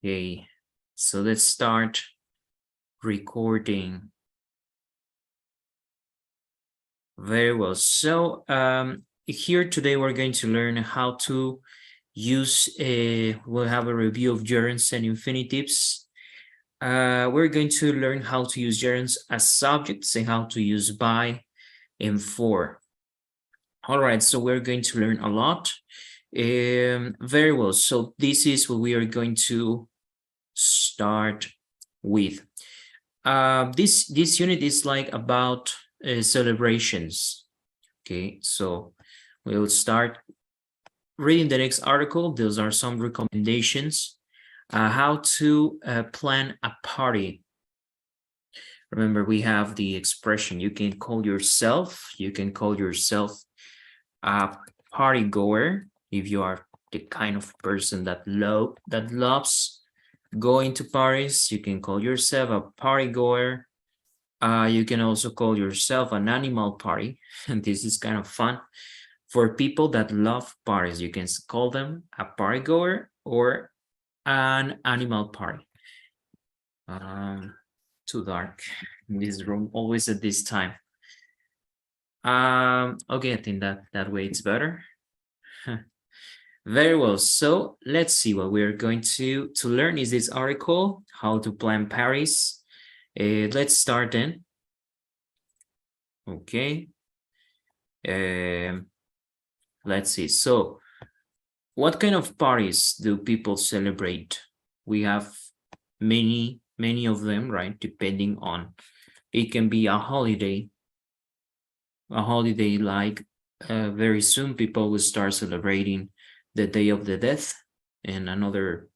Okay, so let's start recording. Very well. So here today we're going to learn how to use we'll have a review of gerunds and infinitives. We're going to learn how to use gerunds as subjects and how to use by and for. All right, so we're going to learn a lot. Very well. So this is what we are going to start with. This unit is like about celebrations. Okay, so we'll start reading the next article. Those are some recommendations. How to plan a party. Remember, we have the expression, you can call yourself a party goer if you are the kind of person that loves going to parties. You can call yourself a party goer. You can also call yourself an animal party, and this is kind of fun. For people that love parties, you can call them a party goer or an animal party. Too dark in this room, always at this time. Okay, I think that way it's better. Very well. So let's see what we're going to learn is this article, how to plan parties. Let's start then. Okay. Let's see. So what kind of parties do people celebrate? We have many of them, right? Depending on, it can be a holiday like very soon people will start celebrating the Day of the Dead, and others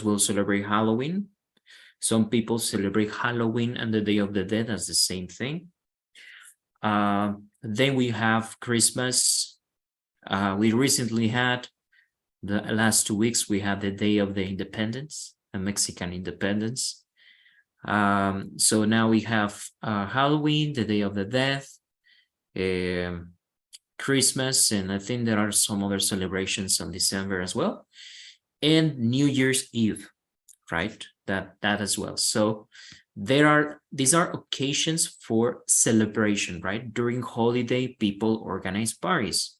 will celebrate Halloween. Some people celebrate Halloween and the Day of the Dead as the same thing. Then we have Christmas. We recently had, the last 2 weeks, we had the Day of the Independence, the Mexican independence. So now we have Halloween, the Day of the Dead, Christmas, and I think there are some other celebrations on December as well, and New Year's Eve, right? That as well. So these are occasions for celebration, right? During holiday, people organize parties.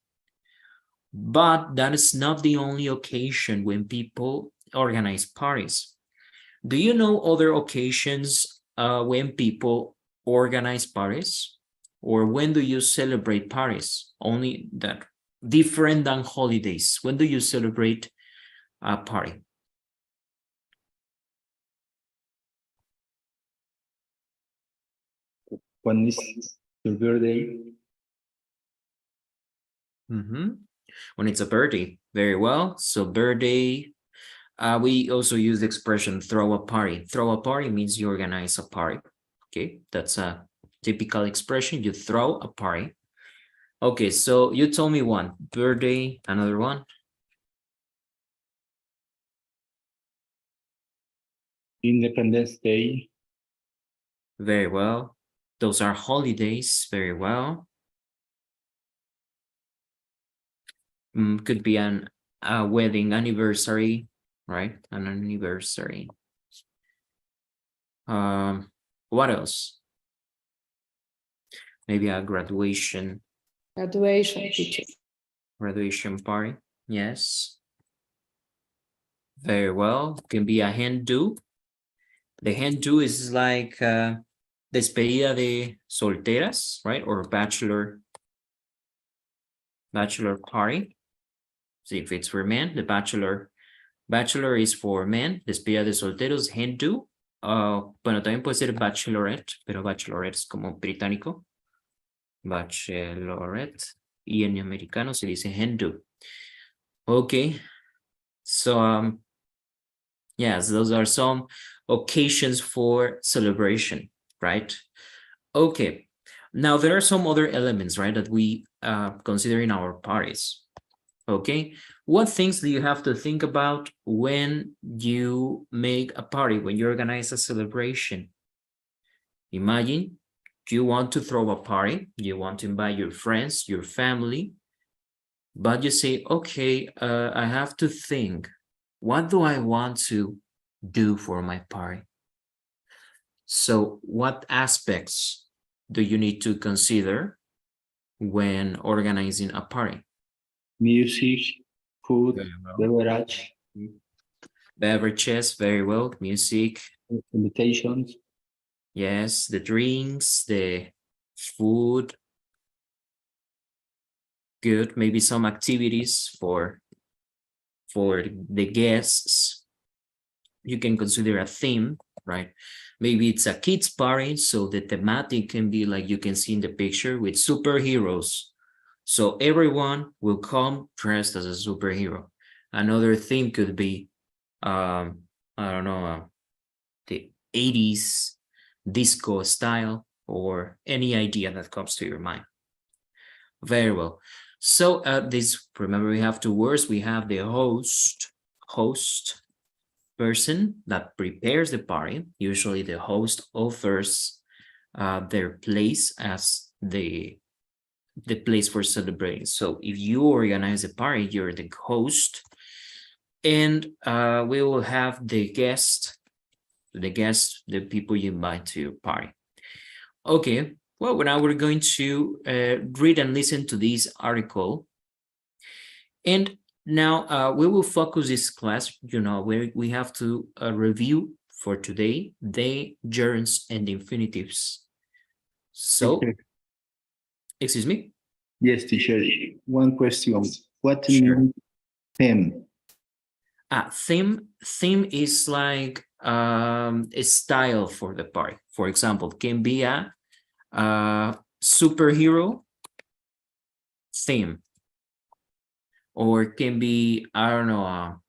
But that is not the only occasion when people organize parties. Do you know other occasions when people organize parties? Or when do you celebrate parties? Only that, different than holidays. When do you celebrate a party? When is your birthday? When it's a birthday. Very well. So birthday, we also use the expression throw a party. Throw a party means you organize a party. Okay, that's a typical expression. You throw a party. Okay, so you told me one. Birthday, another one. Independence Day. Very well. Those are holidays. Very well. Could be a wedding anniversary, right? An anniversary. What else? Maybe a graduation. Graduation, teacher. Graduation party. Yes. Very well. Can be a hen do. The hen do is like despedida de solteras, right? Or bachelor party. See if it's for men. The bachelor is for men. Despedida de solteros, hen do. Bueno, también puede ser bachelorette, pero bachelorette es como británico. Bachelorette. Y en americano se dice hen do. Okay. So, yes, those are some occasions for celebration, right? Okay. Now, there are some other elements, right, that we consider in our parties. Okay. What things do you have to think about when you make a party, when you organize a celebration? Imagine you want to throw a party, you want to invite your friends, your family, but you say, okay, I have to think what do I want to do for my party? So what aspects do you need to consider when organizing a party? Music, food, Very well. beverage, Beverages, very well. Music, invitations, yes. The drinks, the food, good. Maybe some activities for the guests. You can consider a theme, right? Maybe it's a kids party, so the thematic can be like you can see in the picture with superheroes. So everyone will come dressed as a superhero. Another theme could be, I don't know, the 80s disco style or any idea that comes to your mind. Very well. So remember we have two words. We have the host person that prepares the party. Usually the host offers their place as the place for celebrating. So if you organize a party, you're the host, and we will have the people you invite to your party. Okay, well, now we're going to read and listen to this article. And now we will focus this class, where we have to review for today the gerunds and infinitives. So, teacher. excuse me? Yes, teacher. One question. What Sure. means theme? Theme is like a style for the party. For example, can be a superhero theme, or can be, I don't know,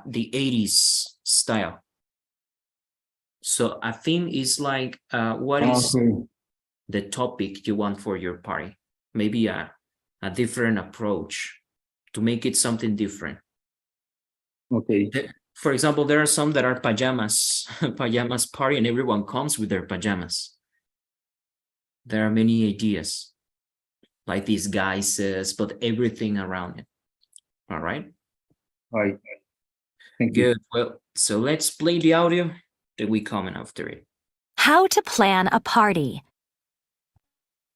the 80s style. So a theme is like what is Okay. the topic you want for your party? Maybe a different approach to make it something different. Okay. For example, there are some that are pajamas party, and everyone comes with their pajamas. There are many ideas like these guises, but everything around it. All right. All right. Thank you. Good. Well, so let's play the audio that we comment after it. How to plan a party.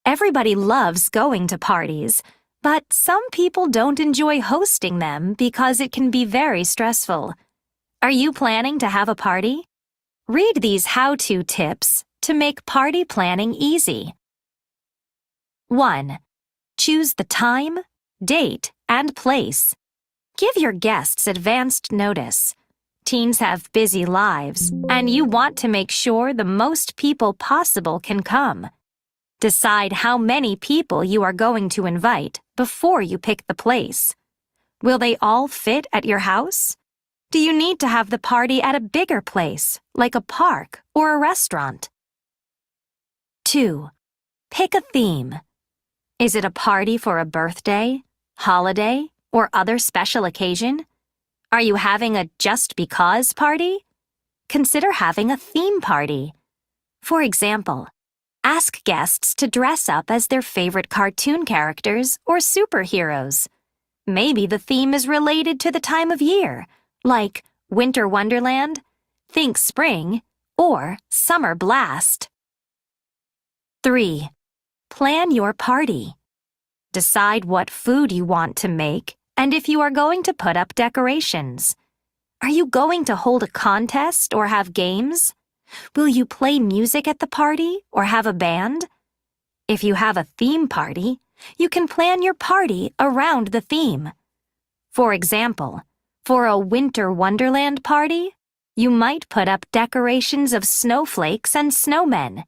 Everybody loves going to parties, but some people don't enjoy hosting them because it can be very stressful. Are you planning to have a party? Read these how-to tips to make party planning easy. 1. Choose the time, date, and place. Give your guests advanced notice. Teens have busy lives, and you want to make sure the most people possible can come. Decide how many people you are going to invite before you pick the place. Will they all fit at your house? Do you need to have the party at a bigger place, like a park or a restaurant? 2. Pick a theme. Is it a party for a birthday, holiday, or other special occasion? Are you having a just because party? Consider having a theme party. For example, ask guests to dress up as their favorite cartoon characters or superheroes. Maybe the theme is related to the time of year, like Winter Wonderland, Think Spring, or Summer Blast. 3. Plan your party. Decide what food you want to make and if you are going to put up decorations. Are you going to hold a contest or have games? Will you play music at the party or have a band? If you have a theme party, you can plan your party around the theme. For example, for a Winter Wonderland party, you might put up decorations of snowflakes and snowmen.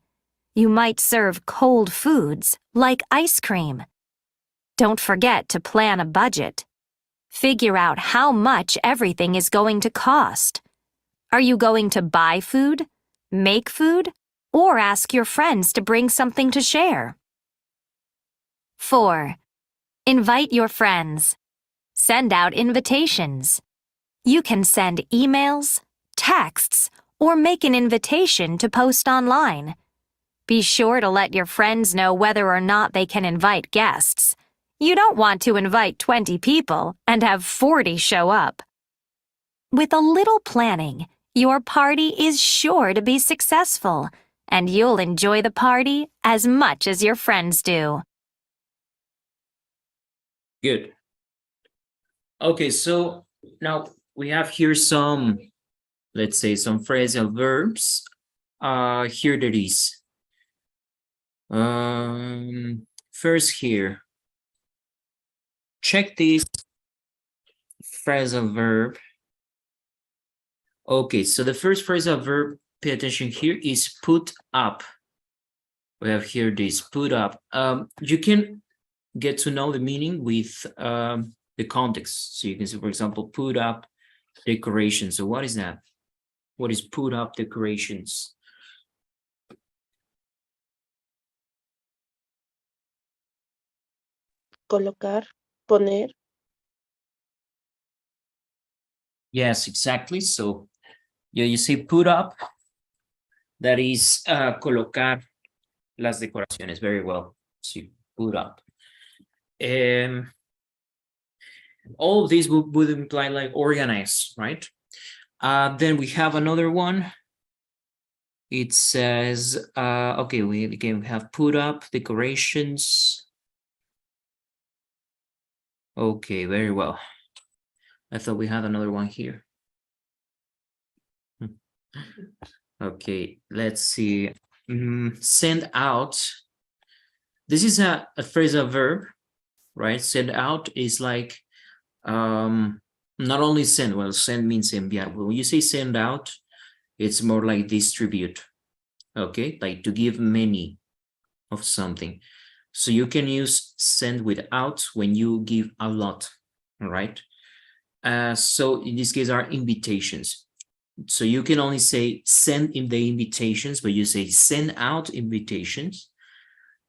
You might serve cold foods like ice cream. Don't forget to plan a budget. Figure out how much everything is going to cost. Are you going to buy food, make food, or ask your friends to bring something to share? 4. Invite your friends. Send out invitations. You can send emails, texts, or make an invitation to post online. Be sure to let your friends know whether or not they can invite guests. You don't want to invite 20 people and have 40 show up. With a little planning, your party is sure to be successful, and you'll enjoy the party as much as your friends do. Good. Okay, so now we have here some, let's say, some phrasal verbs. Here it is. First here, check this phrasal verb. Okay, so the first phrasal verb, pay attention here, is put up. We have here this, put up. You can get to know the meaning with the context. So you can see, for example, put up decorations. So what is that? What is put up decorations? Colocar, poner. Yes, exactly. So you see put up, that is colocar las decoraciones. Very well. So put up. All of these would imply like organize, right? Then we have another one. It says, okay, we again have put up decorations. Okay, very well. I thought we had another one here. Okay, let's see. Send out. This is a phrasal verb, right? Send out is like not only send, well, send means enviar. When you say send out, it's more like distribute, okay? Like to give many of something. So you can use send without when you give a lot, all right? So in this case are invitations. So you can only say send in the invitations, but you say send out invitations.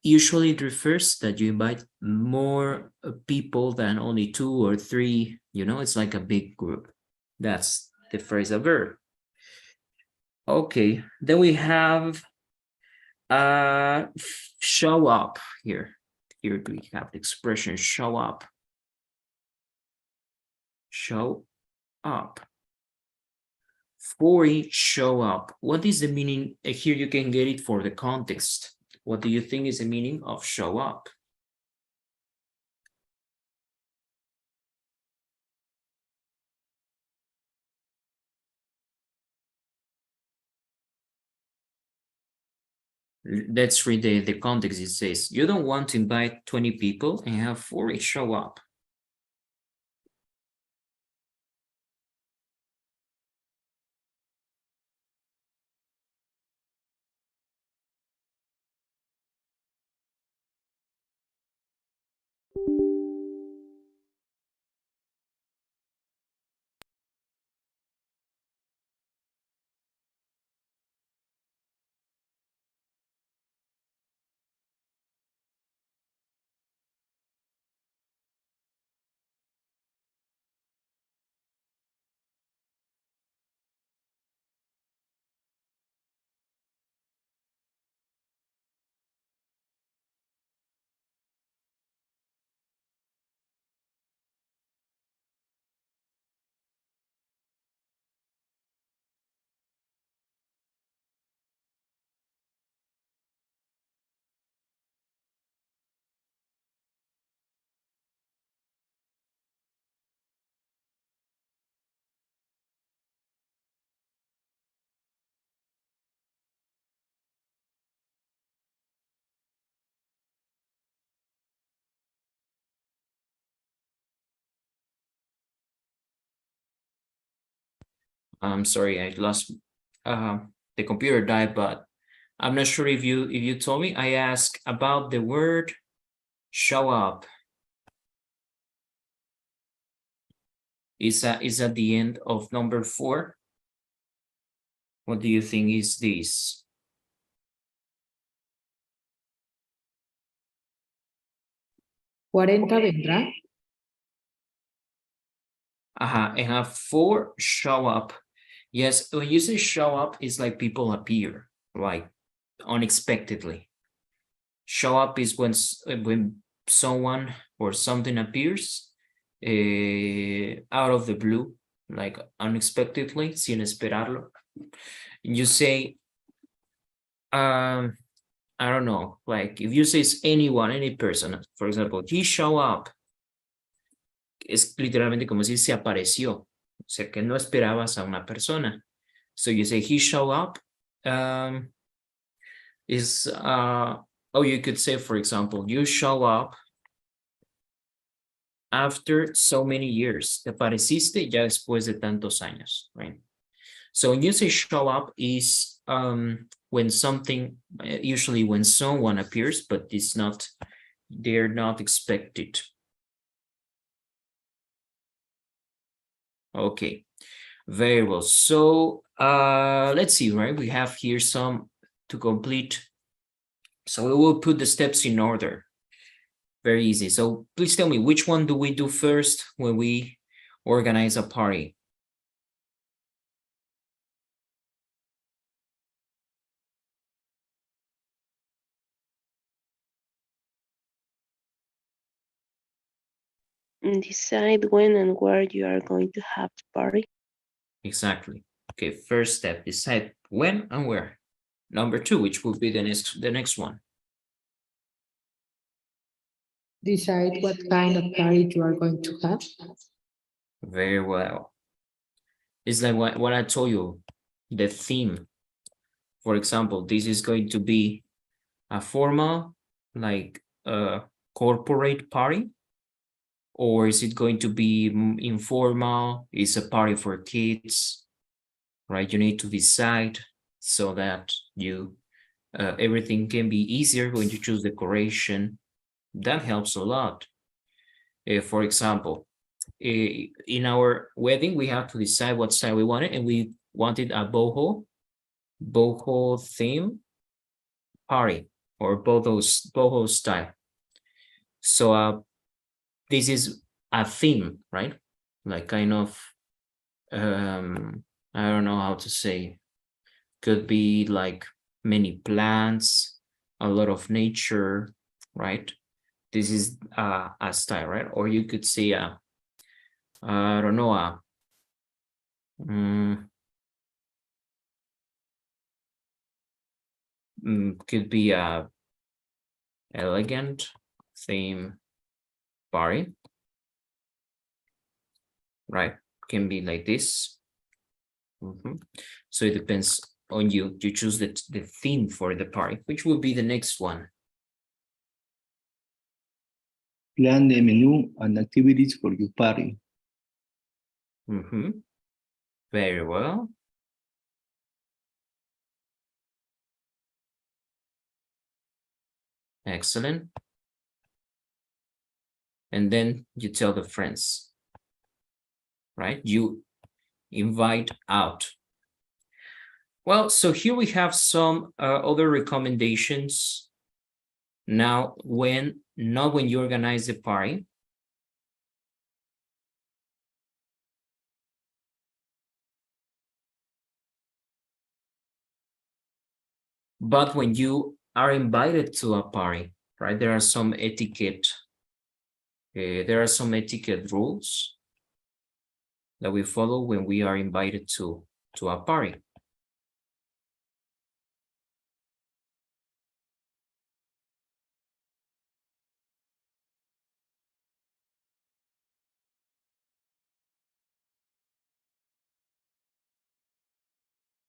Usually it refers that you invite more people than only 2 or 3, you know, it's like a big group. That's the phrasal verb. Okay, then we have show up here. Here we have the expression show up. Show up. For each show up. What is the meaning? Here you can get it for the context. What do you think is the meaning of show up? Let's read the context. It says, you don't want to invite 20 people and have 40 show up. I'm sorry, I lost the computer died, but I'm not sure if you told me. I asked about the word show up. Is at the end of number 4. What do you think is this? ¿40 vendrá? And have 4 show up. Yes, when you say show up, it's like people appear, like unexpectedly. Show up is when someone or something appears out of the blue, like unexpectedly, sin esperarlo. You say, I don't know, like if you say anyone, any person, for example, he show up, es literalmente como si se apareció, o sea que no esperabas a una persona. So you say he show up, oh, you could say, for example, you show up after so many years. Te apareciste ya después de tantos años, right? So when you say show up is when something, usually when someone appears, but it's not, they're not expected. Okay, very well. So let's see, right? We have here some to complete. So we will put the steps in order. Very easy. So please tell me, which one do we do first when we organize a party? Decide when and where you are going to have the party. Exactly. Okay, first step, decide when and where. Number two, which will be the next one. Decide what kind of party you are going to have. Very well. It's like what I told you, the theme. For example, this is going to be a formal, like a corporate party, or is it going to be informal? It's a party for kids, right? You need to decide so that you everything can be easier when you choose decoration. That helps a lot. For example, in our wedding, we have to decide what style we wanted, and we wanted a boho theme party or boho style. So this is a theme, right? Like kind of I don't know how to say, could be like many plants, a lot of nature, right? This is a style, right? Or you could say I don't know, could be a elegant theme party, right? Can be like this. So it depends on you. You choose the theme for the party, which will be the next one. Plan the menu and activities for your party. Very well. Excellent. And then you tell the friends, right? You invite out. Well, so here we have some other recommendations. Now, not when you organize the party, but when you are invited to a party, right? There are some etiquette. There are some etiquette rules that we follow when we are invited to a party.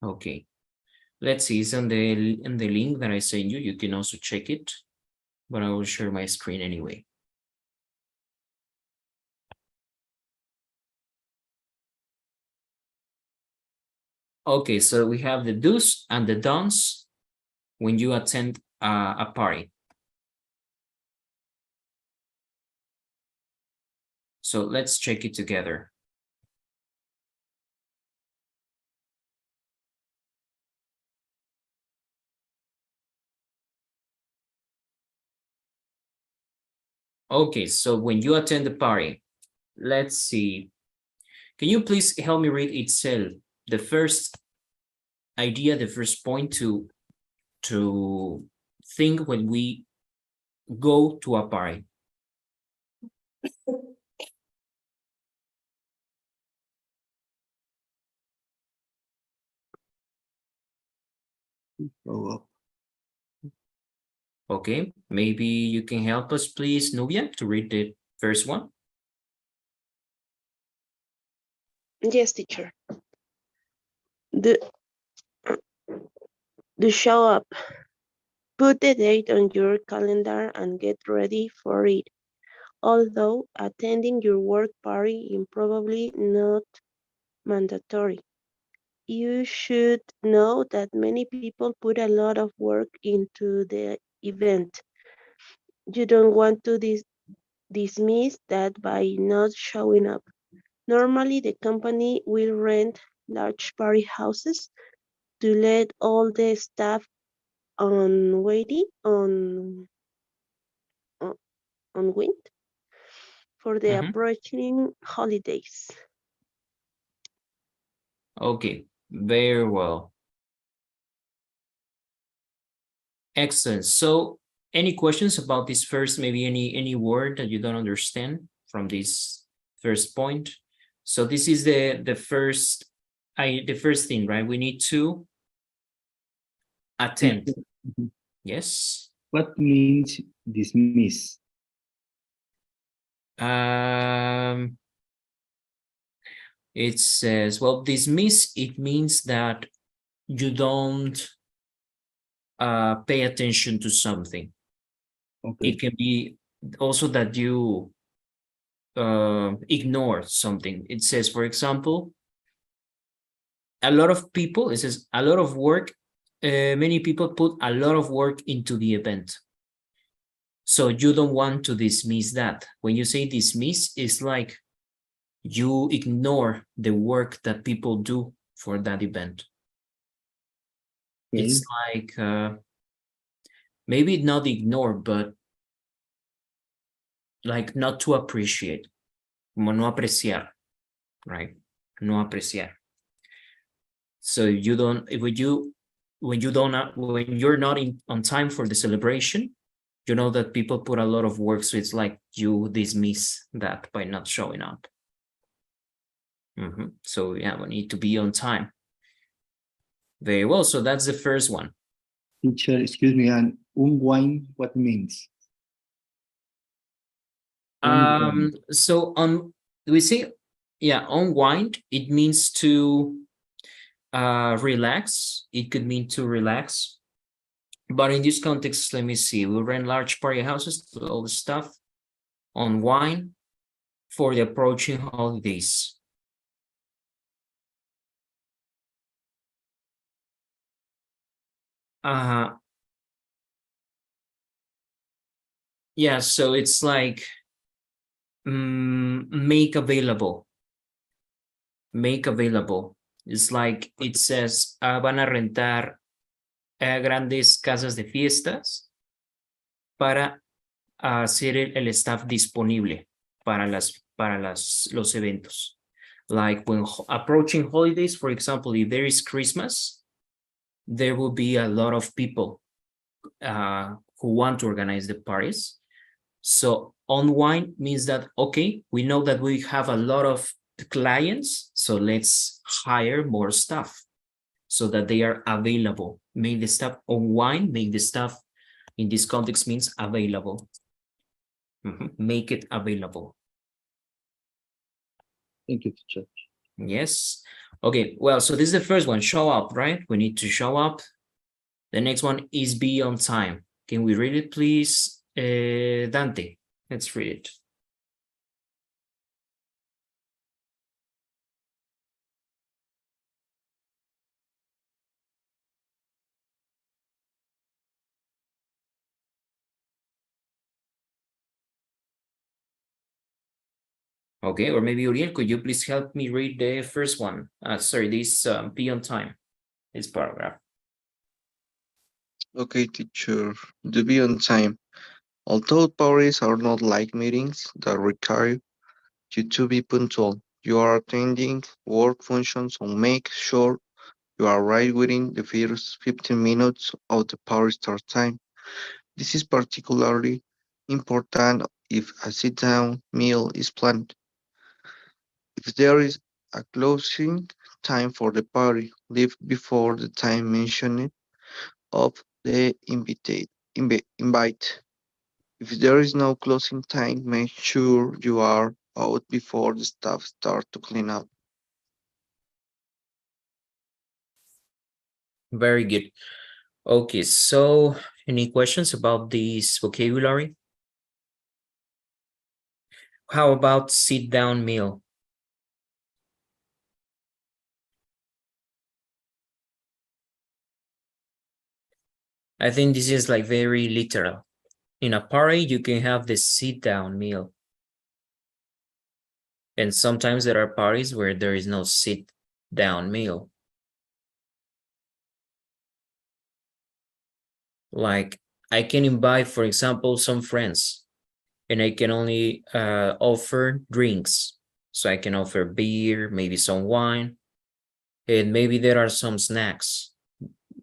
Okay, let's see. It's in the link that I sent you. You can also check it, but I will share my screen anyway. Okay, so we have the do's and the don'ts when you attend a party. So let's check it together. Okay, so when you attend the party, let's see. Can you please help me read itself? The first idea, the first point to think when we go to a party. Show up. Okay, maybe you can help us, please, Nubia, to read the first one. Yes, teacher. The show up. Put the date on your calendar and get ready for it. Although attending your work party is probably not mandatory, you should know that many people put a lot of work into the event. You don't want to dismiss that by not showing up. Normally, the company will rent large party houses to let all the staff on waiting on wind for the Mhm. approaching holidays. Okay, very well. Excellent. So any questions about this first, maybe any word that you don't understand from this first point? So this is the first thing, right? We need to attend. Mhm. Yes. What means dismiss? It says, well, dismiss, it means that you don't pay attention to something. Okay. It can be also that you ignore something. It says, for example, a lot of people, it says a lot of work, many people put a lot of work into the event. So you don't want to dismiss that. When you say dismiss, it's like you ignore the work that people do for that event. Okay. It's like, maybe not ignore, but like not to appreciate, como no apreciar, right? No apreciar. So you don't, when you're not on time for the celebration, you know that people put a lot of work, so it's like you dismiss that by not showing up. So yeah, we need to be on time. Very well, so that's the first one. Teacher, excuse me, and unwind, what means? Unwind. So we say, yeah, unwind, it means to relax. It could mean to relax. But in this context, let me see, we rent large party houses, all the stuff, unwind for the approaching holidays. Yeah, so it's like make available. Make available. It's like it says, van a rentar grandes casas de fiestas para hacer el staff disponible para los eventos. Like when approaching holidays, for example, if there is Christmas, there will be a lot of people who want to organize the parties. So unwind means that, okay, we know that we have a lot of clients, so let's hire more staff so that they are available. Make the staff unwind, make the staff in this context means available. Make it available. Thank you, teacher. Yes. Okay, well, so this is the first one, show up, right? We need to show up. The next one is be on time. Can we read it, please? Dante, let's read it. Okay, or maybe Uriel, could you please help me read the first one? Sorry, this be on time, this paragraph. Okay, teacher, to be on time. Although parties are not like meetings that require you to be punctual, you are attending work functions, so make sure you are right within the first 15 minutes of the party start time. This is particularly important if a sit-down meal is planned. If there is a closing time for the party, leave before the time mentioned of the invite. If there is no closing time, make sure you are out before the staff start to clean up. Very good. Okay, so any questions about this vocabulary? How about sit down meal? I think this is like very literal. In a party, you can have the sit down meal. And sometimes there are parties where there is no sit down meal. Like I can invite, for example, some friends and I can only offer drinks. So I can offer beer, maybe some wine, and maybe there are some snacks,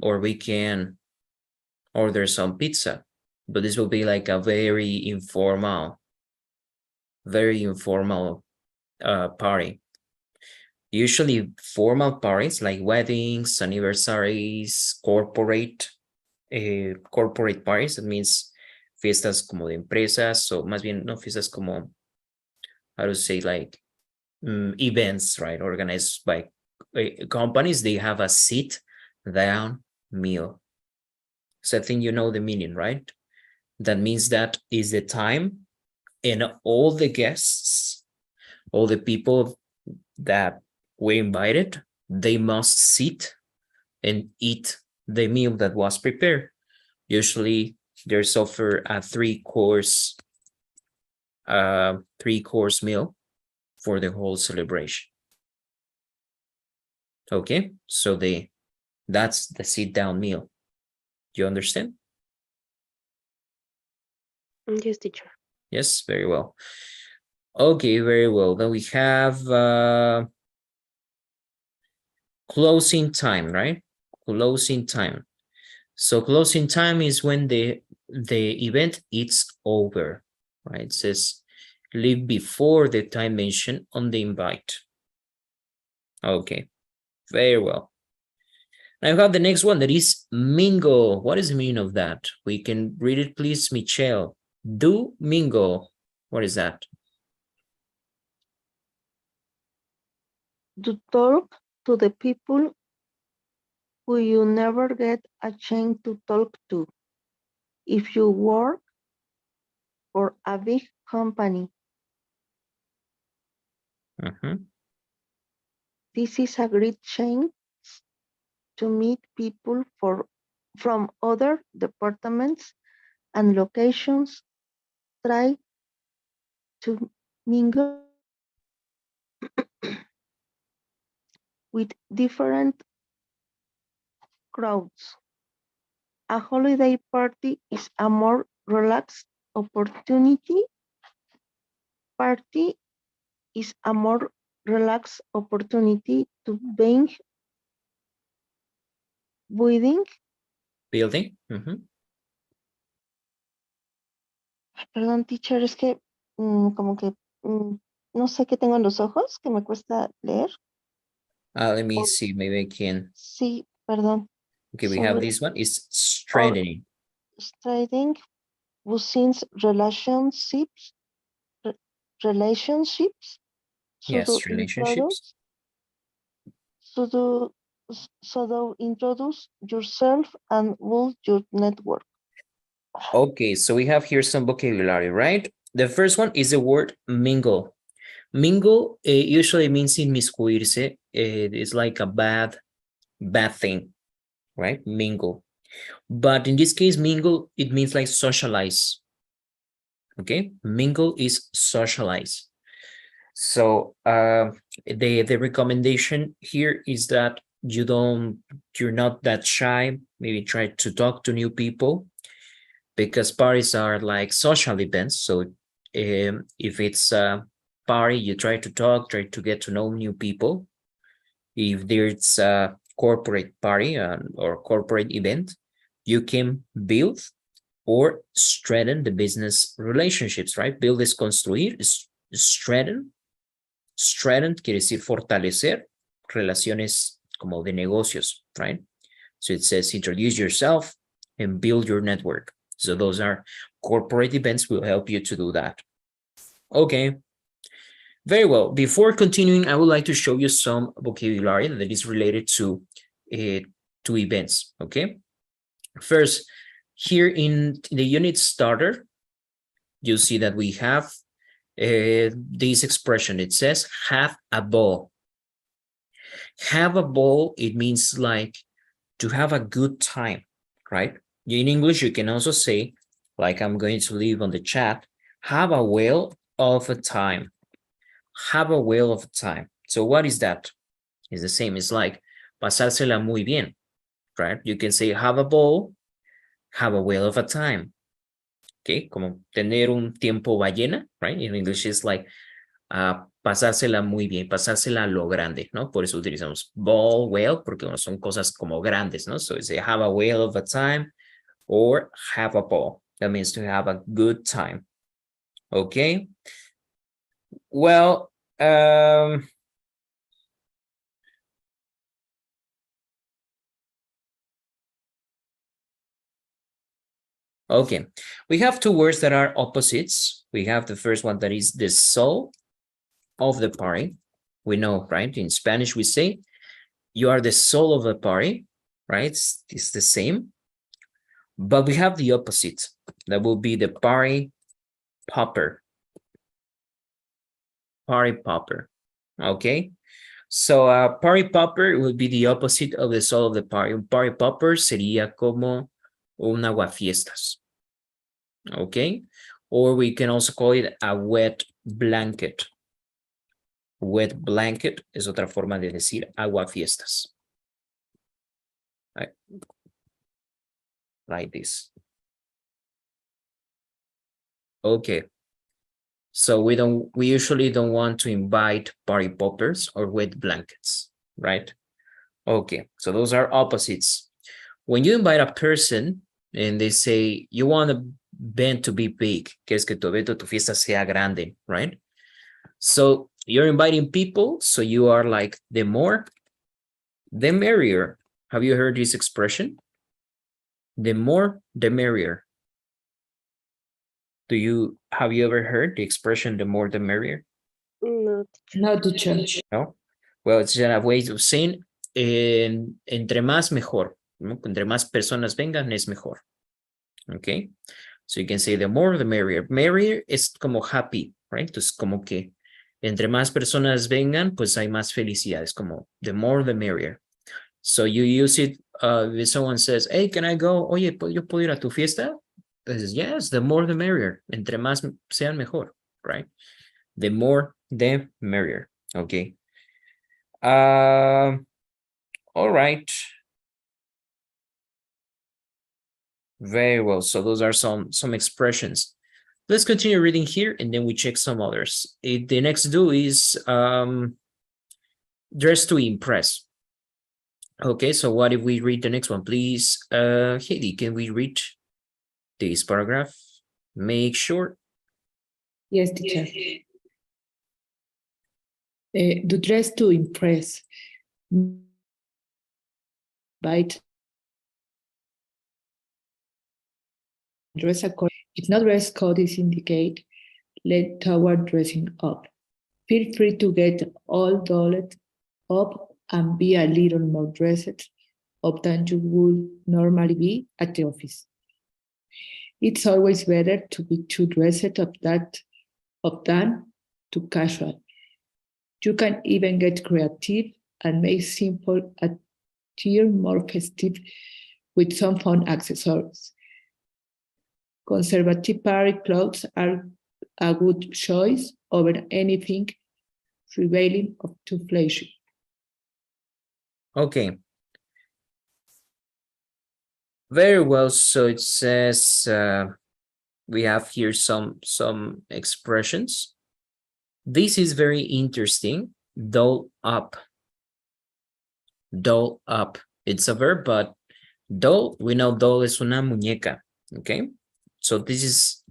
or we can order some pizza, but this will be like a very informal party. Usually formal parties like weddings, anniversaries, corporate parties, that means fiestas como de empresas, o más bien no fiestas como, how to say, like events, right, organized by companies. They have a sit down meal. So I think you know the meaning, right? That means that is the time and all the guests, all the people that we invited, they must sit and eat the meal that was prepared. Usually there's offered a three-course meal for the whole celebration. Okay, so that's the sit-down meal. Do you understand? Yes, teacher. Yes, very well. Okay, very well. Then we have closing time, right? Closing time. So closing time is when the event is over, right? It says leave before the time mentioned on the invite. Okay, very well. Now I have the next one, that is mingle. What is the meaning of that? We can read it, please, Michelle. Do mingle. What is that? To talk to the people who you never get a chance to talk to. If you work for a big company, this is a great chance to meet people from other departments and locations. Try to mingle with different crowds. A holiday party is a more relaxed opportunity. Party is a more relaxed opportunity to building. Perdón, teacher, es que como que no sé qué tengo en los ojos, que me cuesta leer. Let me see, maybe I can. Sí, perdón. Okay, we have this one, is strengthening. Strengthening since relationships. Yes, relationships. So introduce yourself and build your network. Okay, so we have here some vocabulary, right? The first one is the word mingle. Mingle usually means inmiscuirse. It's like a bad thing, right? Mingle. But in this case, mingle, it means like socialize. Okay, mingle is socialize. So the recommendation here is that you're not that shy. Maybe try to talk to new people, because parties are like social events. So if it's a party, you try to talk, try to get to know new people. If there's a corporate party or corporate event, you can build or strengthen the business relationships, right? Build is construir, strengthen. Strengthen quiere decir fortalecer relaciones como de negocios, right? So it says introduce yourself and build your network. So those are corporate events will help you to do that. Okay. Very well. Before continuing, I would like to show you some vocabulary that is related to events. Okay. First, here in the unit starter, you see that we have this expression. It says have a ball. Have a ball, it means like to have a good time, right? In English, you can also say, like I'm going to leave on the chat, have a whale of a time. Have a whale of a time. So what is that? It's the same. It's like pasársela muy bien, right? You can say have a ball, have a whale of a time. Okay, como tener un tiempo ballena, right? In English, it's like pasársela muy bien, pasársela a lo grande, ¿no? Por eso utilizamos ball, whale, porque son cosas como grandes, ¿no? So it's a have a whale of a time or have a ball. That means to have a good time. Okay. Well, okay, we have two words that are opposites. We have the first one that is the soul of the party. We know, right? In Spanish, we say, you are the soul of the party, right? It's the same. But we have the opposite. That will be the party popper. Party popper. Okay. So party popper would be the opposite of the soul of the party. Un party popper sería como un aguafiestas. Okay. Or we can also call it a wet blanket. Wet blanket es otra forma de decir aguafiestas. Right. Like this. Okay. So we usually don't want to invite party poppers or wet blankets, right? Okay, so those are opposites. When you invite a person and they say, you want the event to be big, quieres que tu evento, tu fiesta sea grande, right? So you're inviting people, so you are like, the more, the merrier. Have you heard this expression? The more, the merrier. Have you ever heard the expression, the more, the merrier? No. No, teacher. No? Well, it's a way of saying, entre más mejor. ¿No? Entre más personas vengan, es mejor. Okay? So you can say the more, the merrier. Merrier is como happy, right? Entonces, como que entre más personas vengan, pues hay más felicidad. Es como the more, the merrier. So you use it if someone says, hey, can I go? Oye, ¿yo puedo ir a tu fiesta? Says, yes, the more the merrier. Entre más sean mejor, right? The more the merrier. Okay. All right. Very well. So those are some expressions. Let's continue reading here and then we check some others. The next do is dress to impress. Okay, so what if we read the next one, please? Heidi, can we read this paragraph? Make sure. Yes, teacher. To dress to impress. Invite. Dress according. If no dress code is indicated, let toward dressing up. Feel free to get all dolled up and be a little more dressed up than you would normally be at the office. It's always better to be too dressed up than too casual. You can even get creative and make simple attire more festive with some fun accessories. Conservative party clothes are a good choice over anything revealing of too flashy. Okay. Very well. So it says we have here some expressions. This is very interesting. Doll up. Doll up. It's a verb, but doll, we know doll is una muñeca. Okay. So this is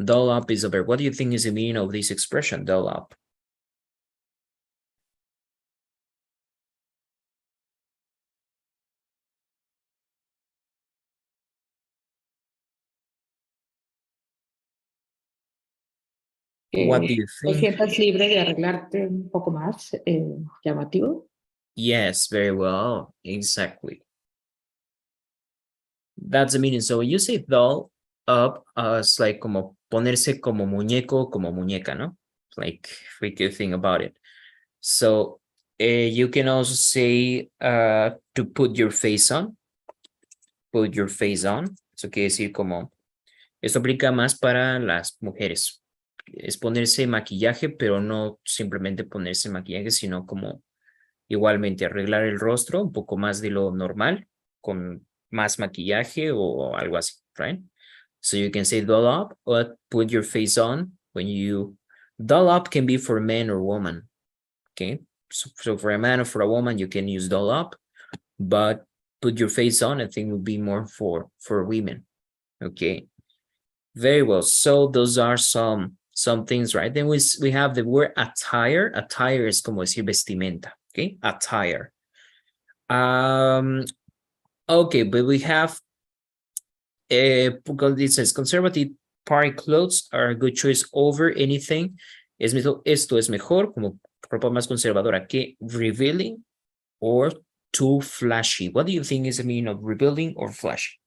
doll up is a verb. What do you think is the meaning of this expression, doll up? What do you Te think? sientas libre de arreglarte un poco más llamativo. Yes, very well. Exactly. That's the meaning. So when you say doll up, it's like como ponerse como muñeco, como muñeca, ¿no? Like we could think about it. So you can also say to put your face on. Put your face on. Eso quiere decir como, esto aplica más para las mujeres. Es ponerse maquillaje, pero no simplemente ponerse maquillaje, sino como igualmente arreglar el rostro un poco más de lo normal, con más maquillaje o algo así, right? So you can say doll up or put your face on when you, doll up can be for man or woman, okay? So for a man or for a woman, you can use doll up, but put your face on, I think would be more for women, okay? Very well, so those are some things, right? Then we have the word attire. Attire es como decir vestimenta, okay? Attire. Okay, but we have because it says conservative party clothes are a good choice over anything. Esto es mejor, como ropa más conservadora que revealing or too flashy. What do you think is the meaning of revealing or flashy?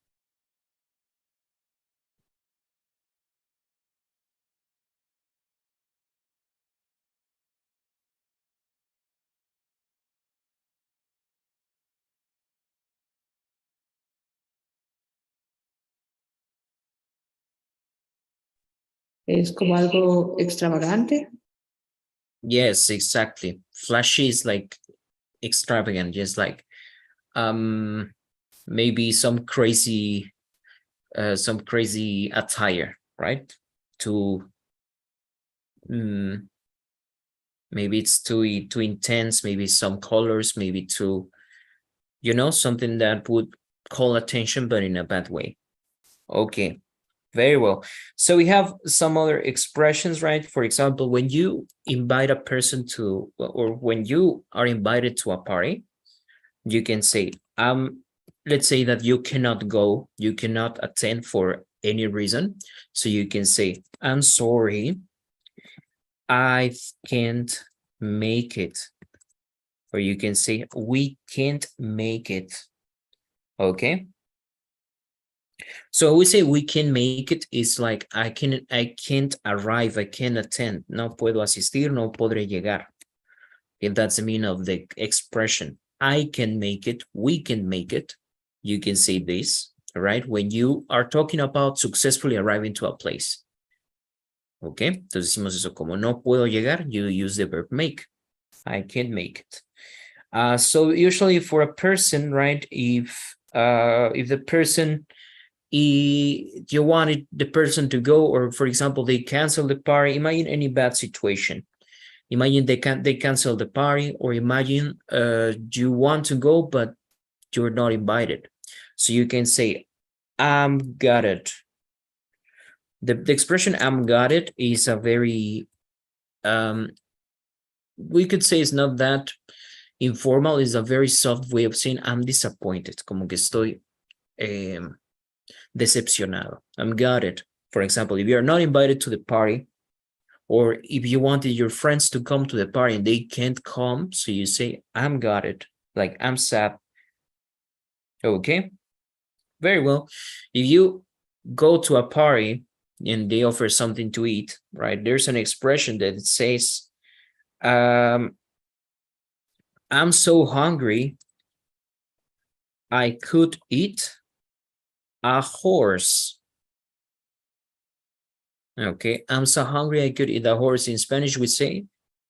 Es como algo extravagante. Yes, exactly. Flashy is like extravagant, just like maybe some crazy attire, right? To maybe it's too intense, maybe some colors, maybe too, you know, something that would call attention, but in a bad way. Okay, very well. So we have some other expressions, right? For example, when you invite a person to, or when you are invited to a party, you can say, let's say that you cannot go, you cannot attend for any reason. So you can say, I'm sorry, I can't make it. Or you can say, we can't make it. Okay. So we say we can make it is like I can't arrive, I can't attend. No puedo asistir, no podré llegar. If that's the meaning of the expression. I can make it, we can make it. You can say this, all right? When you are talking about successfully arriving to a place. Okay, entonces decimos eso, como no puedo llegar, you use the verb make. I can't make it. So usually for a person, right, if the person, you wanted the person to go, or for example, they cancel the party, imagine any bad situation. Imagine they cancel the party, or imagine you want to go, but you're not invited. So you can say, I'm got it. The expression I'm got it is a very, we could say it's not that informal, is a very soft way of saying I'm disappointed, como que estoy decepcionado. I'm got it. For example, if you're not invited to the party, or if you wanted your friends to come to the party and they can't come, so you say, I'm got it, like I'm sad. Okay, very well. If you go to a party and they offer something to eat, right? There's an expression that it says, I'm so hungry, I could eat a horse. Okay, I'm so hungry, I could eat a horse. In Spanish, we say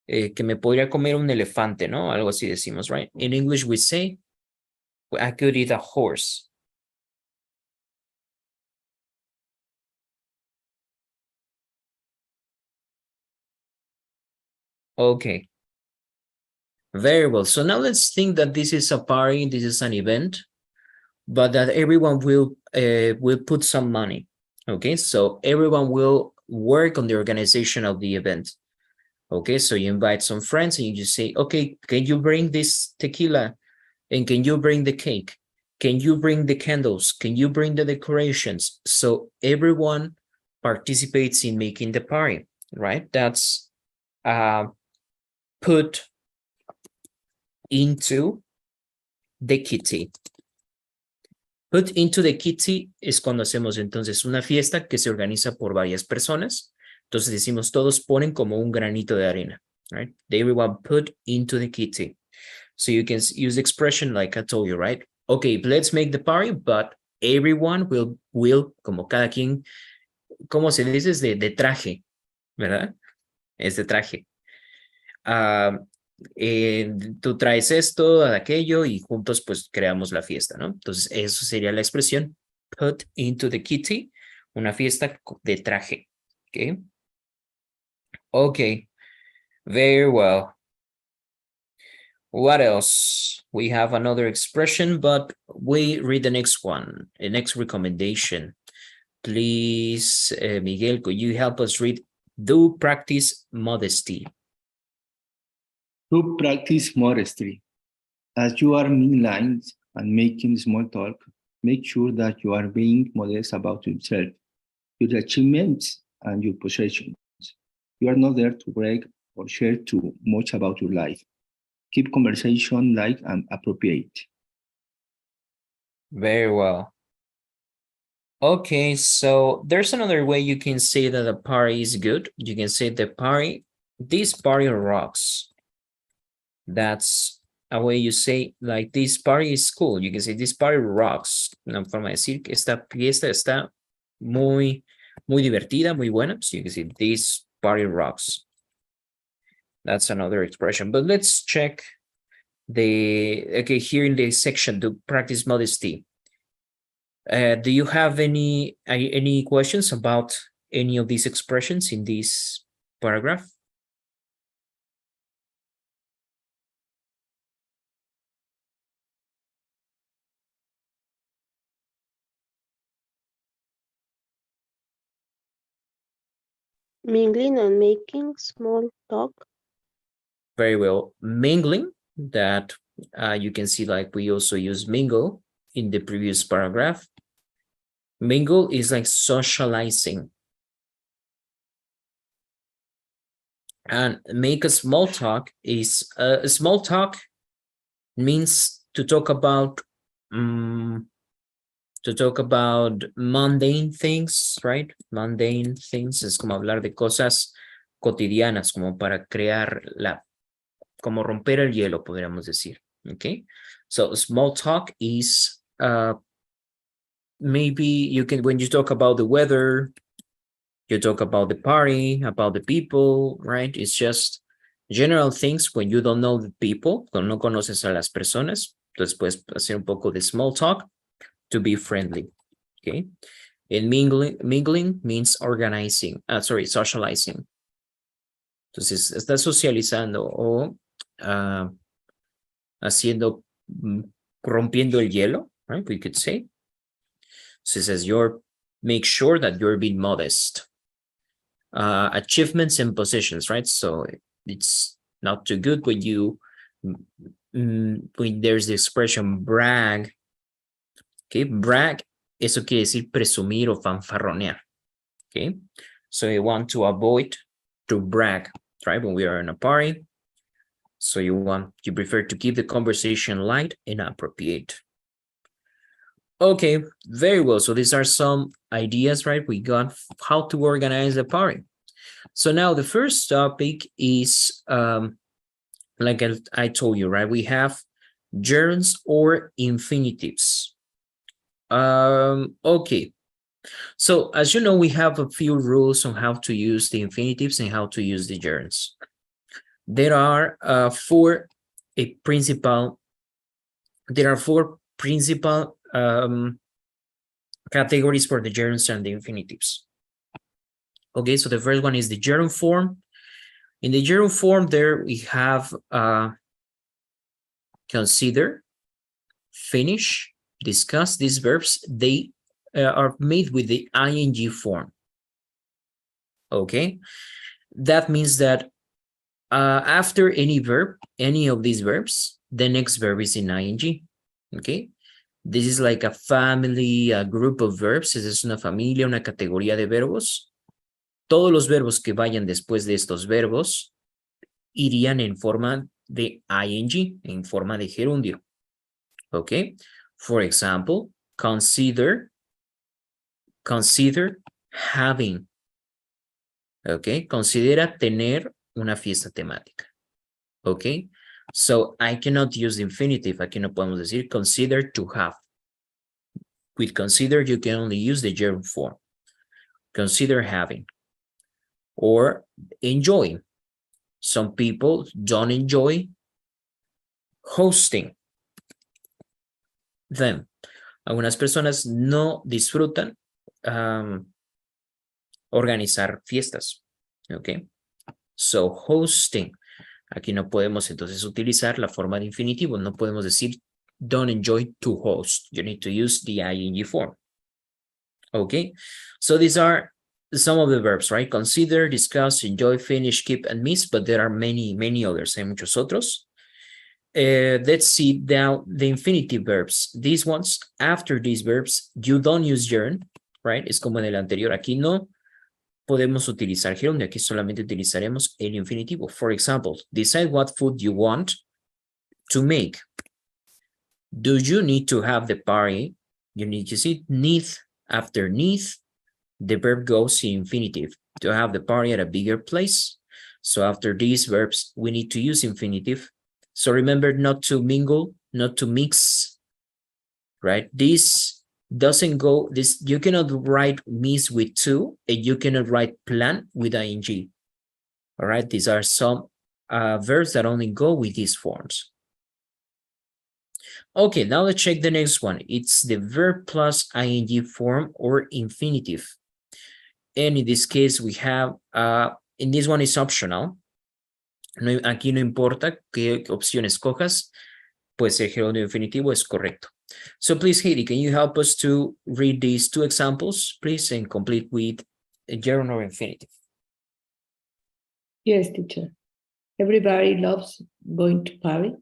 que me podría comer un elefante, ¿no? Algo así decimos, right? In English, we say, I could eat a horse. Okay. Very well. So now let's think that this is a party, this is an event, but that everyone will put some money. Okay, so everyone will work on the organization of the event. Okay, so you invite some friends and you just say, okay, can you bring this tequila? And can you bring the cake? Can you bring the candles? Can you bring the decorations? So everyone participates in making the party, right? That's put into the kitty. Put into the kitty es cuando hacemos entonces una fiesta que se organiza por varias personas. Entonces decimos todos ponen como un granito de arena, right? Everyone put into the kitty. So you can use the expression like I told you, right? Okay, let's make the party, but everyone will como cada quien, ¿cómo se dice? Es de traje, ¿verdad? Es de traje. Tú traes esto, aquello y juntos pues creamos la fiesta, ¿no? Entonces eso sería la expresión put into the kitty, una fiesta de traje, ¿ok? Okay, very well. What else? We have another expression, but we read the next one, the next recommendation. Please, Miguel, could you help us read? Do practice modesty. To practice modesty. As you are meeting lines and making small talk, make sure that you are being modest about yourself, your achievements, and your possessions. You are not there to brag or share too much about your life. Keep conversation light and appropriate. Very well. Okay, so there's another way you can say that a party is good. You can say this party rocks. That's a way you say, like, this party is cool. You can say, this party rocks. Una forma de decir que esta fiesta está muy divertida, muy buena. So you can say, this party rocks. That's another expression. But let's check okay, here in the section, to practice modesty. Do you have any questions about any of these expressions in this paragraph? Mingling and making small talk. Very well. Mingling, that you can see, like, we also use mingle in the previous paragraph. Mingle is like socializing. And make a small talk is small talk means to talk about mundane things, right? Mundane things es como hablar de cosas cotidianas, como para crear como romper el hielo, podríamos decir. Okay, so small talk is maybe you can, when you talk about the weather, you talk about the party, about the people, right? It's just general things when you don't know the people, cuando no conoces a las personas. Entonces puedes hacer un poco de small talk to be friendly, okay? And mingling means organizing, socializing. Entonces, estás socializando o rompiendo el hielo, right? We could say. So it says make sure that you're being modest. Achievements and positions, right? So it's not too good when when there's the expression brag. Okay, brag, eso quiere decir presumir o fanfarronear. Okay, so you want to avoid to brag, right? When we are in a party, so you prefer to keep the conversation light and appropriate. Okay, very well. So these are some ideas, right? We got how to organize a party. So now the first topic is, like I told you, right? We have gerunds or infinitives. Okay. So as you know, we have a few rules on how to use the infinitives and how to use the gerunds. There are four principal categories for the gerunds and the infinitives. Okay, so the first one is the gerund form. In the gerund form, there we have consider, finish, discuss. These verbs, they are made with the ing form. Okay, that means that after any verb, any of these verbs, the next verb is in ing. Okay, this is like a family, a group of verbs. Esa es una familia, una categoría de verbos. Todos los verbos que vayan después de estos verbos irían en forma de ing, en forma de gerundio. Okay, for example, consider having. Okay, considera tener una fiesta temática. Okay, so I cannot use the infinitive. Aquí no podemos decir consider to have. With consider, you can only use the gerund form. Consider having. Or enjoy. Some people don't enjoy hosting them. Algunas personas no disfrutan organizar fiestas. Okay. So hosting. Aquí no podemos entonces utilizar la forma de infinitivo. No podemos decir don't enjoy to host. You need to use the ing form. Okay. So these are some of the verbs, right? Consider, discuss, enjoy, finish, keep, and miss, but there are many, many others. Hay muchos otros. Let's see now the infinitive verbs. These ones, after these verbs, you don't use gerund, right? Es como en el anterior. Aquí no podemos utilizar gerundio. Aquí solamente utilizaremos el infinitivo. For example, decide what food you want to make. Do you need to have the party? You need to see need. After need, the verb goes in infinitive. To have the party at a bigger place. So after these verbs, we need to use infinitive. So remember not to mingle, not to mix, right? This doesn't go, this you cannot write miss with to, and you cannot write plan with ing. All right, these are some verbs that only go with these forms. Okay, now let's check the next one. It's the verb plus ing form or infinitive. And in this case, we have, in this one is optional. No, aquí no importa qué opción escojas, pues el gerundio infinitivo es correcto. So please, Heidi, can you help us to read these two examples, please, and complete with a gerund or infinitive? Yes, teacher. Everybody loves going to Paris.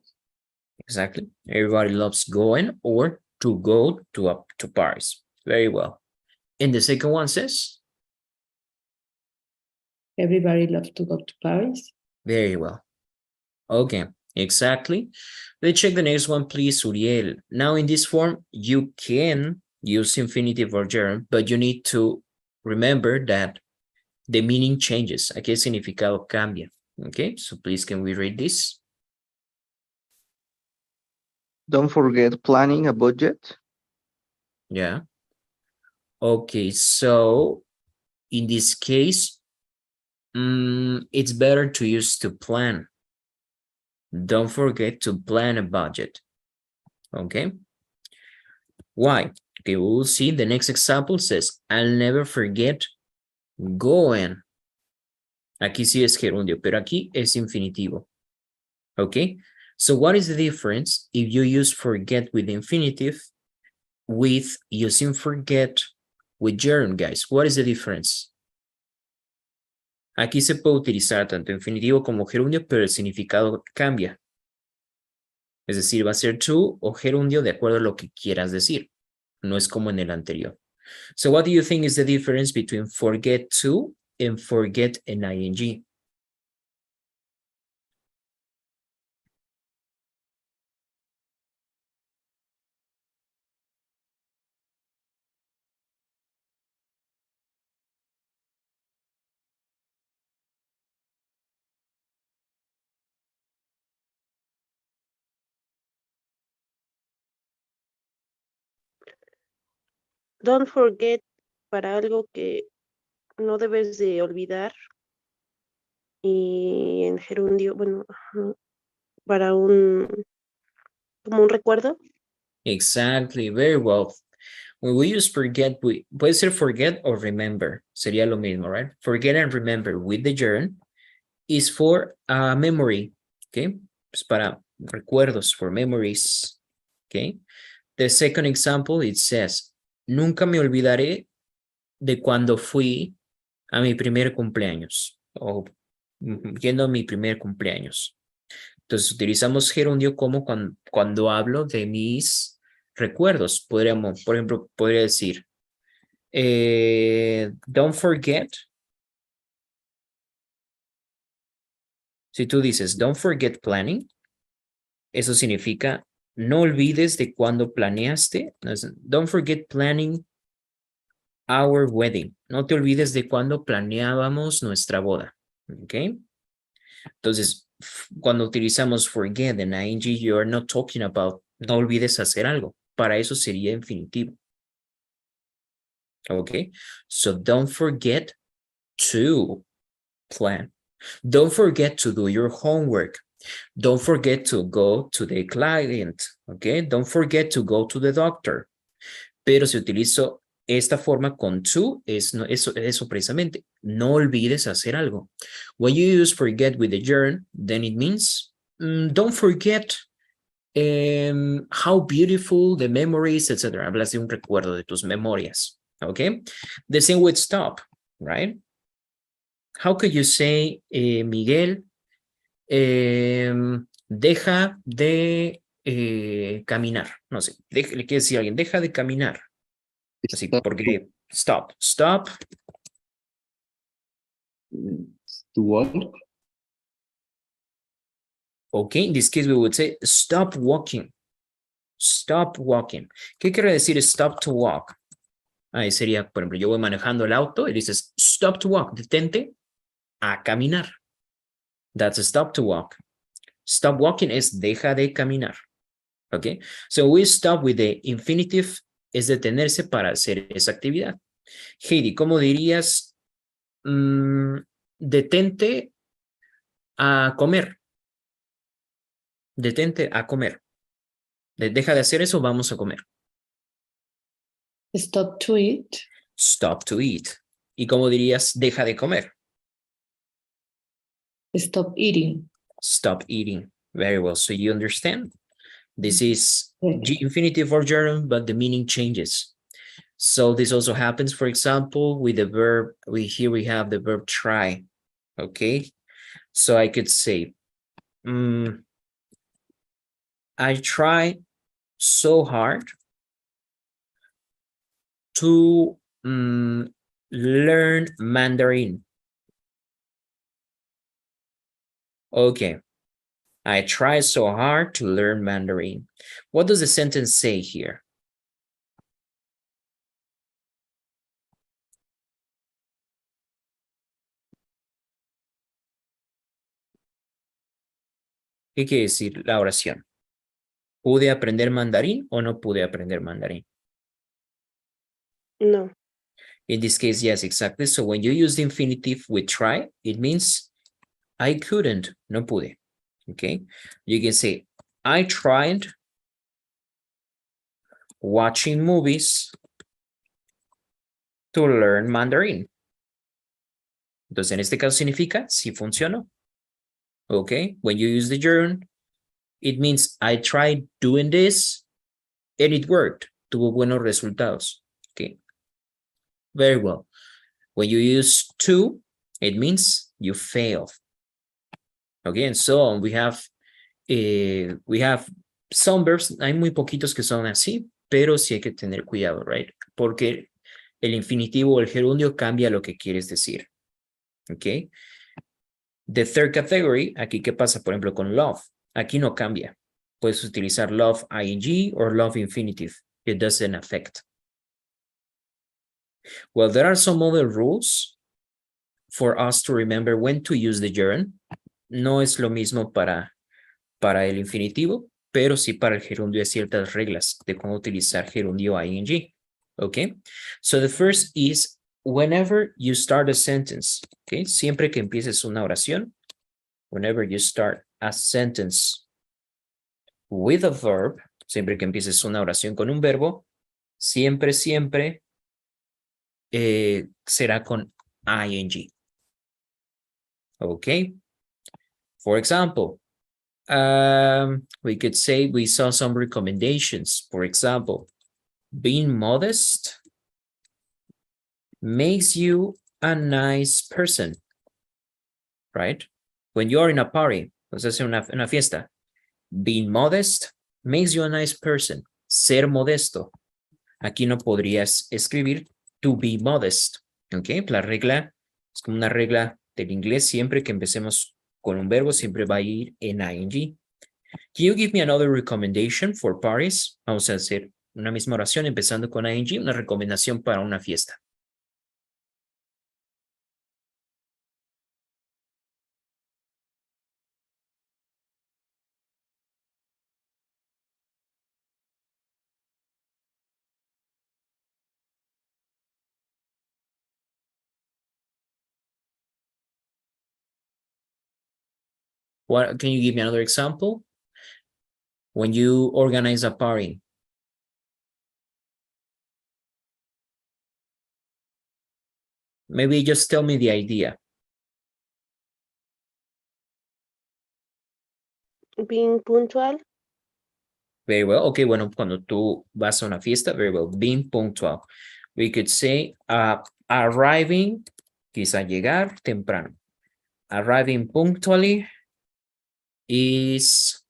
Exactly. Everybody loves going or to go to Paris. Very well. And the second one says? Everybody loves to go to Paris. Very well. Okay, exactly. Let's check the next one, please, Uriel. Now in this form, you can use infinitive or gerund, but you need to remember that the meaning changes. Aquí el significado cambia. Okay, so please can we read this? Don't forget planning a budget. Yeah. Okay, so in this case, it's better to use to plan. Don't forget to plan a budget. Okay. Why? Okay, we'll see. The next example says, I'll never forget going. Aquí sí es gerundio, pero aquí es infinitivo. Okay. So what is the difference if you use forget with infinitive with using forget with gerund, guys? What is the difference? Aquí se puede utilizar tanto infinitivo como gerundio, pero el significado cambia. Es decir, va a ser to o gerundio de acuerdo a lo que quieras decir. No es como en el anterior. So what do you think is the difference between forget to and forget an ing? Don't forget para algo que no debes de olvidar. Y en gerundio, bueno, para como un recuerdo. Exactly, very well. When we use forget, puede ser forget or remember. Sería lo mismo, right? Forget and remember with the gerund is for memory, okay? Es para recuerdos, for memories, okay? The second example, it says, nunca me olvidaré de cuando fui a mi primer cumpleaños o yendo a mi primer cumpleaños. Entonces utilizamos gerundio como cuando hablo de mis recuerdos. Podríamos, por ejemplo, podría decir, don't forget. Si tú dices, don't forget planning, eso significa, no olvides de cuando planeaste. Don't forget planning our wedding. No te olvides de cuando planeábamos nuestra boda. ¿Ok? Entonces, cuando utilizamos forget en ing, you are not talking about, no olvides hacer algo. Para eso sería infinitivo. ¿Ok? So, don't forget to plan. Don't forget to do your homework. Don't forget to go to the client, ¿ok? Don't forget to go to the doctor. Pero si utilizo esta forma con to, eso precisamente. No olvides hacer algo. When you use forget with the gerund, then it means don't forget how beautiful the memories, etc. Hablas de un recuerdo de tus memorias, ¿ok? The same with stop, right? How could you say, Miguel, deja de caminar? No sé, le quiere decir a alguien, deja de caminar. Así, Stop porque stop. to walk. Okay, in this case we would say stop walking. Stop walking. ¿Qué quiere decir stop to walk? Ahí sería, por ejemplo, yo voy manejando el auto y dices stop to walk, detente a caminar. That's a stop to walk. Stop walking es deja de caminar. Okay, so we stop with the infinitive, es detenerse para hacer esa actividad. Heidi, ¿cómo dirías detente a comer? Detente a comer. Deja de hacer eso, vamos a comer. Stop to eat. Stop to eat. ¿Y cómo dirías deja de comer? Stop eating. Stop eating. Very well. So you understand? This is Yes. infinitive or gerund, but the meaning changes. So this also happens, for example, with the verb, here we have the verb try, okay? So I could say, I try so hard to learn Mandarin. Okay, I try so hard to learn Mandarin. What does the sentence say here? ¿Qué quiere decir la oración? ¿Pude aprender mandarín o no pude aprender mandarín? No. In this case, yes, exactly. So when you use the infinitive with try, it means I couldn't, no pude. Okay. You can say, I tried watching movies to learn Mandarin. Entonces, en este caso significa si funcionó. Okay. When you use the gerund, it means I tried doing this and it worked. Tuvo buenos resultados. Okay. Very well. When you use to, it means you failed. Okay, and so on. We have some verbs. Hay muy poquitos que son así, pero sí hay que tener cuidado, right? Porque el infinitivo o el gerundio cambia lo que quieres decir. Okay. The third category, aquí qué pasa, por ejemplo, con love. Aquí no cambia. Puedes utilizar love ing or love infinitive. It doesn't affect. Well, there are some other rules for us to remember when to use the gerund. No es lo mismo para el infinitivo, pero sí para el gerundio hay ciertas reglas de cómo utilizar gerundio ing. Okay, so the first is whenever you start a sentence, okay, siempre que empieces una oración, whenever you start a sentence with a verb, siempre que empieces una oración con un verbo, siempre será con ing. Okay, for example, we could say we saw some recommendations. For example, being modest makes you a nice person, right? When you're in a party, entonces en una fiesta, being modest makes you a nice person. Ser modesto. Aquí no podrías escribir to be modest, ¿ok? La regla es como una regla del inglés. Siempre que empecemos con un verbo, siempre va a ir en ing. Can you give me another recommendation for parties? Vamos a hacer una misma oración empezando con ing, una recomendación para una fiesta. What, can you give me another example? When you organize a party. Maybe just tell me the idea. Being punctual. Very well. Okay, bueno, cuando tú vas a una fiesta, very well. Being punctual. We could say arriving, quizá llegar temprano. Arriving punctually is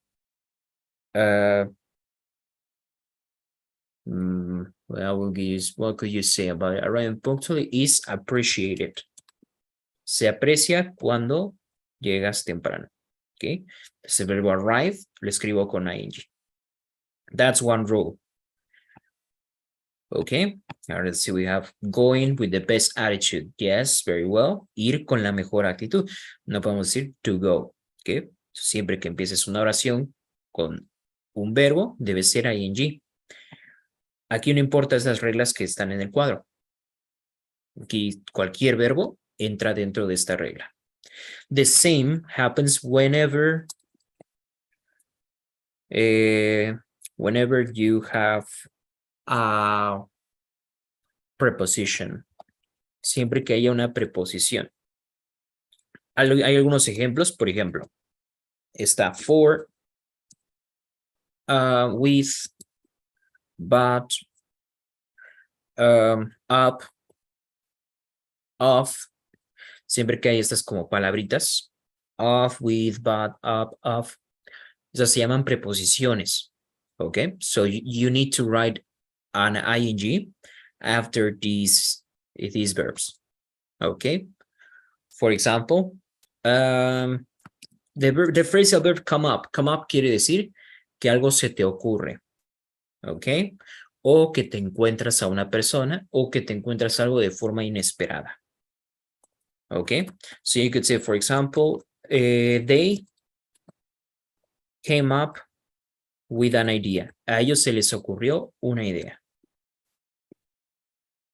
what could you say about it? Arriving punctually is appreciated. Se aprecia cuando llegas temprano. Okay. Entonces el verbo arrive lo escribo con ing. That's one rule. Okay. Now let's see, we have going with the best attitude. Yes, very well. Ir con la mejor actitud. No podemos decir to go. Okay. Siempre que empieces una oración con un verbo, debe ser ing. Aquí no importa esas reglas que están en el cuadro. Aquí cualquier verbo entra dentro de esta regla. The same happens whenever you have a preposition. Siempre que haya una preposición. Hay algunos ejemplos, por ejemplo, está for, with, but, up, of. Siempre que hay estas como palabritas, of, with, but, up, of. Esas se llaman preposiciones. Okay, so you need to write an ing after these verbs. Okay, for example, the phrasal verb come up. Come up quiere decir que algo se te ocurre. Okay, o que te encuentras a una persona o que te encuentras algo de forma inesperada. Okay, so you could say, for example, they came up with an idea. A ellos se les ocurrió una idea.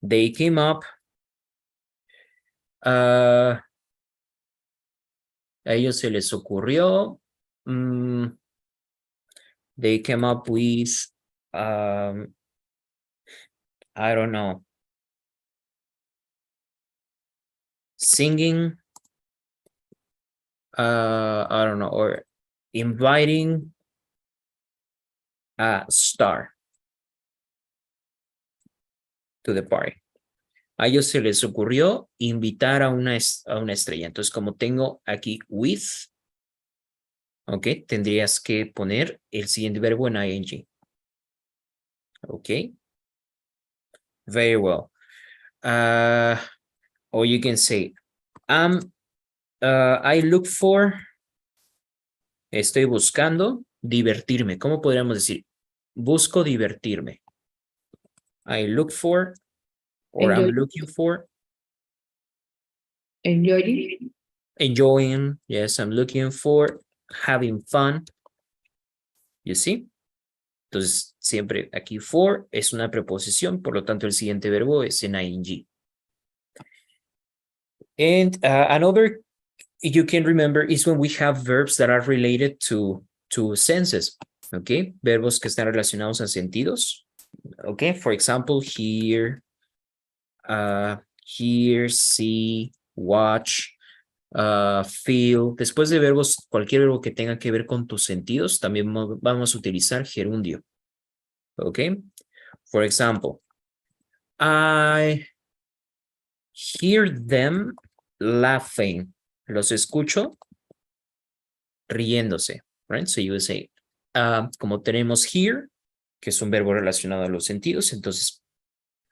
They came up. A ellos se les ocurrió. They came up with, I don't know, singing, I don't know, or inviting a star to the party. A ellos se les ocurrió invitar a una estrella. Entonces, como tengo aquí with, ok, tendrías que poner el siguiente verbo en ing. Ok. Very well. Or you can say, I look for, estoy buscando divertirme. ¿Cómo podríamos decir? Busco divertirme. I look for, or I'm looking for. Enjoying. Enjoying. Yes, I'm looking for. Having fun. You see? Entonces, siempre aquí for es una preposición, por lo tanto, el siguiente verbo es en ing. And another you can remember is when we have verbs that are related to senses. Okay, verbos que están relacionados a sentidos. Okay, for example, hear, see, watch, feel. Después de verbos, cualquier verbo que tenga que ver con tus sentidos, también vamos a utilizar gerundio. Okay, for example, I Hear them laughing. Los escucho riéndose, right? So you would say, como tenemos hear, que es un verbo relacionado a los sentidos, entonces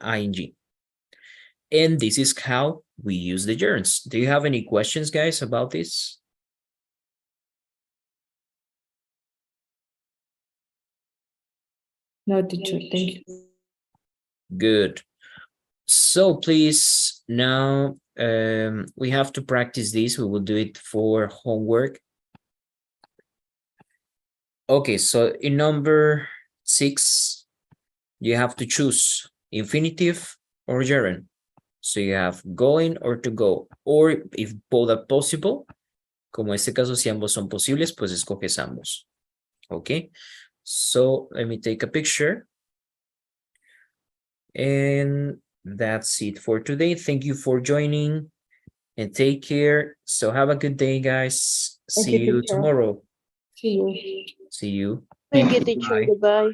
ing. And this is how we use the gerunds. Do you have any questions, guys, about this? No, teacher, thank you. Good. So please, now we have to practice this. We will do it for homework. Okay, so in number 6, you have to choose infinitive or gerund. So you have going or to go, or if both are possible, como en este caso si ambos son posibles, pues escoges ambos. Okay, so let me take a picture. And that's it for today. Thank you for joining and take care. So have a good day, guys. Thank See you, you teacher. tomorrow. See you. See you. Thank you, teacher. Bye. Goodbye.